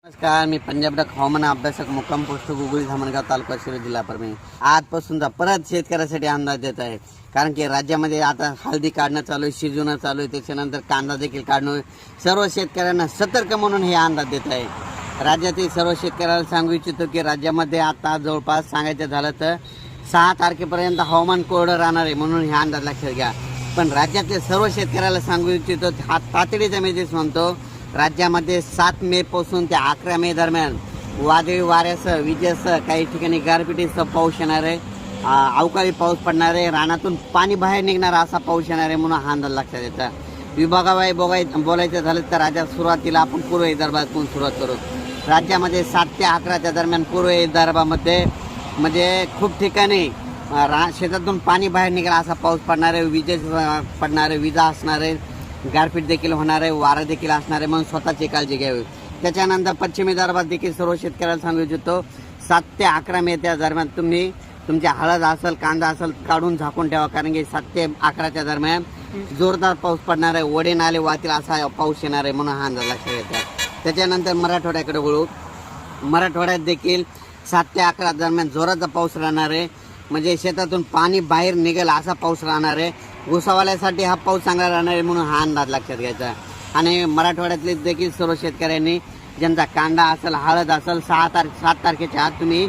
नमस्कार, मी पंजाब डक हवामान अभ्यासक मुक्काम पोस्ट गुगळी धामणगाव तालुका शिरोळ जिल्हा परभणी. आजपासूनचा परत शेतकऱ्यासाठी अंदाज देत आहे. कारण की राज्यामध्ये आता हळदी काढणं चालू आहे, शिजवणं चालू आहे, त्याच्यानंतर कांदा देखील काढणं. सर्व शेतकऱ्यांना सतर्क म्हणून हे अंदाज देत आहे. राज्यातील सर्व शेतकऱ्याला सांगू इच्छितो की राज्यामध्ये आता जवळपास सांगायचं झालं तर 6 तारखेपर्यंत हवामान कोरडं राहणार आहे म्हणून हे अंदाज लक्षात घ्या. पण राज्यातील सर्व शेतकऱ्याला सांगू इच्छितो, हा तातडीचा मेसेज म्हणतो. राज्यामध्ये 7 मे पासून ते 11 मे दरम्यान वादळी वाऱ्यासह विजेसह काही ठिकाणी गारपिटीसह पाऊस येणार आहे. अवकाळी पाऊस पडणार आहे. रानातून पाणी बाहेर निघणार असा पाऊस येणार आहे म्हणून हा अंदाज लक्षात येतात. विभागाबाई बोलायचं झालं तर राज्यात सुरुवातीला आपण पूर्व विदर्भातून सुरुवात करू. राज्यामध्ये 7 ते 11च्या दरम्यान पूर्व विदर्भामध्ये म्हणजे खूप ठिकाणी शेतातून पाणी बाहेर निघाला असा पाऊस पडणार आहे. पडणार आहे, विजा असणार आहे, गारपीट देखील होणार आहे, वारा देखील असणार आहे म्हणून स्वतःची काळजी घ्यावी. त्याच्यानंतर पश्चिम विदर्भात देखील सर्व शेतकऱ्याला सांगू इच्छितो, 7 ते 11 मे त्या दरम्यान तुम्ही तुमच्या हळद असेल, कांदा असेल काढून झाकून ठेवा. कारण की 7 ते 11च्या दरम्यान जोरदार पाऊस पडणार आहे. ओढे नाले वाहतील असा पाऊस येणार आहे म्हणून हा अंदाज लक्षात येतात. त्याच्यानंतर मराठवाड्याकडे वळू. मराठवाड्यात देखील 7 ते 11 दरम्यान जोराचा पाऊस राहणार आहे. म्हणजे शेतातून पाणी बाहेर निघेल असा पाऊस राहणार आहे. ऊसावाल्यासाठी हा पाऊस चांगला राहणार आहे म्हणून हा अंदाज लक्षात घ्यायचा. आणि मराठवाड्यातले देखील सर्व शेतकऱ्यांनी ज्यांचा कांदा असेल, हळद असेल, 7 तारखेच्या आत तुम्ही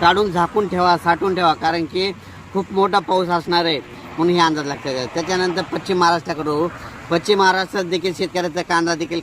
काढून झाकून ठेवा, साठवून ठेवा. कारण की खूप मोठा पाऊस असणार आहे म्हणून हे अंदाज लक्षात घ्यायचा. त्याच्यानंतर पश्चिम महाराष्ट्राकडे पश्चिम महाराष्ट्रात देखील शेतकऱ्याचा कांदा देखील